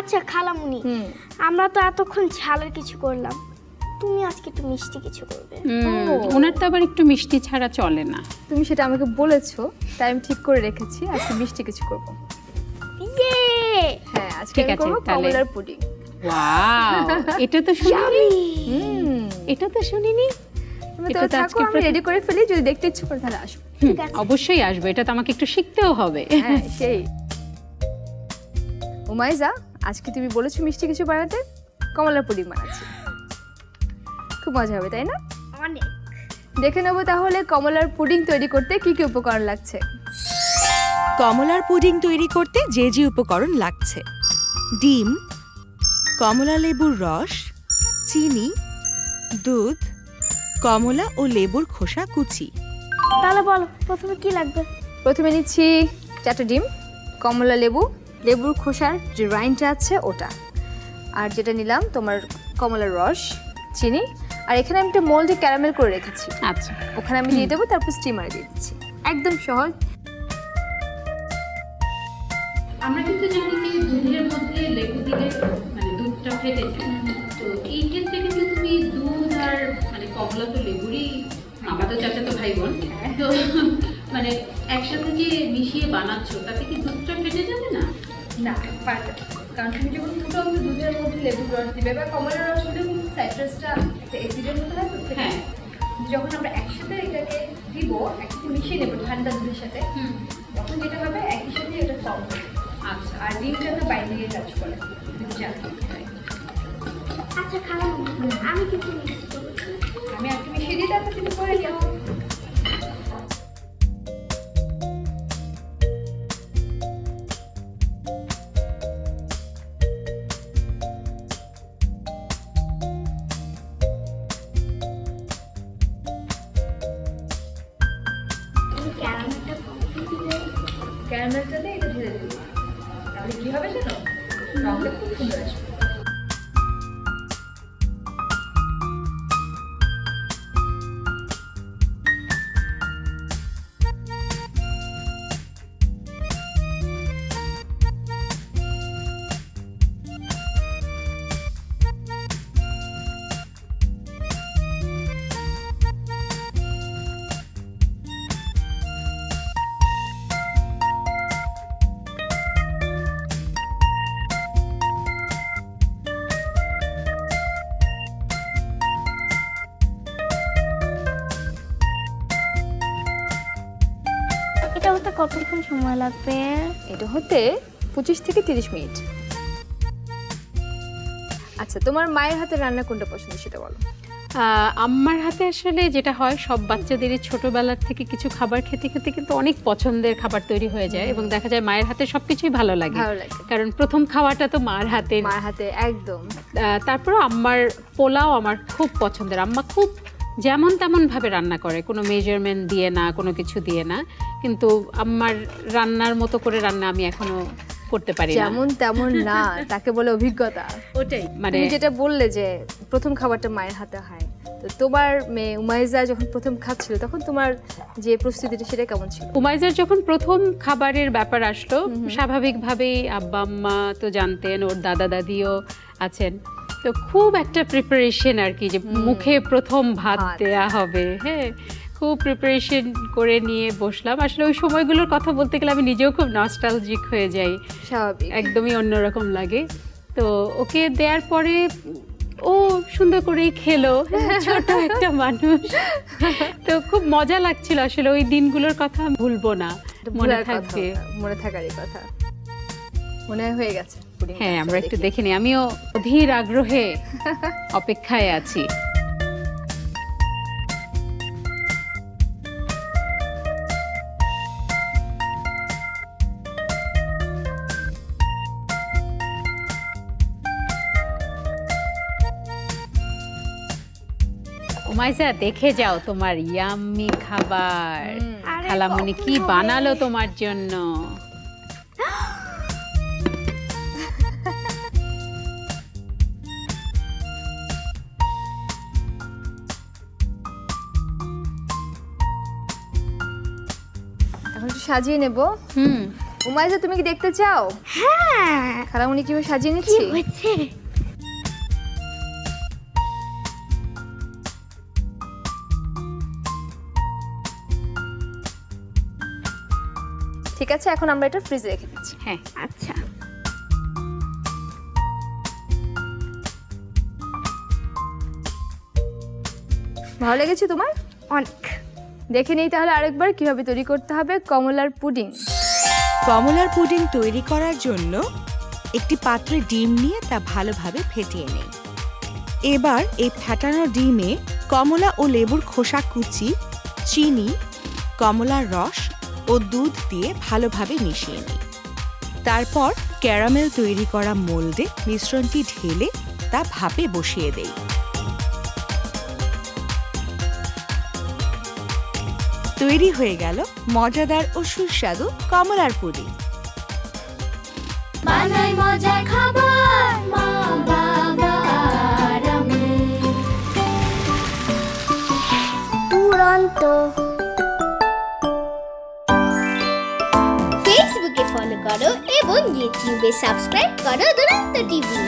আচ্ছা খালামুনি, আমরা তো এতক্ষণ ঝালের কিছু করলাম, তুমি আজকে একটু মিষ্টি কিছু করবে। ওনার তো আবার একটু মিষ্টি ছাড়া চলে না। তুমি সেটা আমাকে বলেছো, তাই আমি ঠিক করে রেখেছি আজকে মিষ্টি কিছু করব। ইয়ে, হ্যাঁ, আজকে আমি করব কমলার পুডিং। ওয়াও, এটা তো শুনিনি। এটা তো শুনিনি। তুমি তো থাকো, আমি রেডি করে ফেলি, যদি দেখতে ইচ্ছে করে তাহলে আসো। ঠিক আছে, অবশ্যই আসবে, এটা তো আমাকে একটু শিখতেও হবে। হ্যাঁ সেই। উমাইজা, আজকে তুমি বলেছো মিষ্টি কিছু বানাতে, কমলার পুডিং বানাচ্ছি, খুব মজা হবে তাই না? অনেক। দেখে নেবো তাহলে কমলার পুডিং তৈরি করতে কি কি উপকরণ লাগছে। কমলার পুডিং তৈরি করতে যে যে উপকরণ লাগছে: ডিম, কমলা লেবুর রস, চিনি, দুধ, কমলা ও লেবুর খোসা কুচি। তাহলে বলো প্রথমে কি লাগবে? প্রথমে নিচ্ছি 4টা ডিম, কমলা লেবু, লেবুর খোসার যে রাইনটা আছে ওটা, আর যেটা নিলাম তোমার কমলার রস, চিনি, আর এখানে আমি একটা মোল্ডে ক্যারামেল করে রেখেছি। আচ্ছা, ওখানে আমি দিয়ে দেবো, তারপর স্টিমারে দিয়ে দিচ্ছি। একদম সহজ। আমরা কিন্তু জানি যে দুধের মধ্যে লেবু দিলে মানে দুধটা ফেটে যায়, তো এই ক্ষেত্রে কিন্তু তুমি দুধ আর মানে কমলা তো লেবুরই, আমার তো চাচাতো ভাই বোন, তো মানে একসাথে যে মিশিয়ে বানাচ্ছ তাতে কি দুধটা ফেটে যাবে না? না, পারবে, কারণ তুমি যখন ফুটো দুধের মধ্যে লেবুর রস দিবে বা কমলার রস হলে কিন্তু সাইট্রাসটা একটা অ্যাসিডের মতো হয়, তো হ্যাঁ, যখন আমরা একসাথে এটাকে দিব, একসাথে মিশিয়ে নেবো ঠান্ডা দুধের সাথে, তখন যেটা হবে একই সাথে এটা ফর্ম হবে। আচ্ছা, আর ডিমটা তো বাইন্ডিংয়ে কাজ করে, তুমি জানো। আচ্ছা খালামুনি, আমি কিছু মিষ্টি করবো। আমি একটু মিশিয়ে দিই, তারপর তুমি করে নিও। ক্যারামেলটাতে এটা ঢেলে দিই, তাহলে কি হবে জানো, রংটা খুব সুন্দর আসবে। এটা হতে কতক্ষণ সময় লাগবে? এটা হতে 25 থেকে 30 মিনিট। আচ্ছা, তোমার মায়ের হাতে রান্না কোনটা পছন্দ সেটা বলো। আমার হাতে আসলে যেটা হয়, সব বাচ্চাদেরই ছোটবেলার থেকে কিছু খাবার খেতে খেতে কিন্তু অনেক পছন্দের খাবার তৈরি হয়ে যায়, এবং দেখা যায় মায়ের হাতে সবকিছুই ভালো লাগে, কারণ প্রথম খাওয়াটা তো মার হাতে। একদম। তারপরও আমার পোলাও আমার খুব পছন্দের। আম্মা খুব যেমন তেমন ভাবে রান্না করে, কোনো মেজারমেন্ট দিয়ে না, কোনো কিছু দিয়ে না, কিন্তু আমার রান্নার মতো করে রান্না আমি এখনো করতে পারি না। যেমন তেমন না, তাকে বলে অভিজ্ঞতা। ওটাই, মানে তুমি যেটা বললে যে প্রথম খাবারটা মায়ের হাতে হয়, তো তোমার মেয়ে উমাইজা যখন প্রথম খাচ্ছিল তখন তোমার যে প্রস্তুতিটা সেটা কেমন ছিল? উমাইজার যখন প্রথম খাবারের ব্যাপার আসলো, স্বাভাবিকভাবেই আব্বা আম্মা তো জানতেন, ওর দাদা দাদিও আছেন, তো খুব একটা প্রিপারেশন আর কি, যে মুখে প্রথম ভাত দেয়া হবে, হ্যাঁ, খুব প্রিপারেশন করে নিয়ে বসলাম। আসলে ওই সময়গুলোর কথা বলতে গেলে আমি নিজেও খুব নস্টালজিক হয়ে যাই, স্বাভাবিক, একদমই অন্যরকম লাগে। তো ওকে দেওয়ার পরে ও সুন্দর করেই খেলো, ছোট একটা মানুষ, তো খুব মজা লাগছিল। আসলে ওই দিনগুলোর কথা ভুলবো না, মনে থাকবে, মনে থাকারই কথা। মনে হয়ে গেছে। হ্যাঁ, আমরা একটু দেখে নিই, আমিও অধীর আগ্রহে অপেক্ষায় আছি। উমাইজা, দেখে যাও তোমার ইয়াম্মি খাবার, খালামণি কি বানালো তোমার জন্য। এখন একটু সাজিয়ে নেব। উমাইজা, তুমি কি দেখতে চাও হ্যাঁ, খালামণি কিভাবে সাজিয়ে কি নিচ্ছি? হয়েছে? ঠিক আছে, এখন আমরা এটা ফ্রিজে রেখে দিচ্ছি। হ্যাঁ, আচ্ছা, ভালো লেগেছে তোমার? অনেক। দেখে নেই তাহলে আরেকবার কিভাবে তৈরি করতে হবে কমলার পুডিং। কমলার পুডিং তৈরি করার জন্য একটি পাত্রে ডিম নিয়ে তা ভালোভাবে ফেটিয়ে নেই। এবার এই ফেটানো ডিমে কমলা ও লেবুর খোসা কুচি, চিনি, কমলার রস ও দুধ দিয়ে ভালোভাবে মিশিয়ে নিই। তারপর ক্যারামেল তৈরি করা মোল্ডে মিশ্রণটি ঢেলে তা ভাপে বসিয়ে দেই। তৈরি হয়ে গেল মজাদার ও সুস্বাদু কমলার পুডিং। বানাই মজার খাবার মা বাবা আর আমি। দুরন্ত। ফেসবুকে ফলো করো এবং ইউটিউবে সাবস্ক্রাইব করো দুরন্ত টিভি।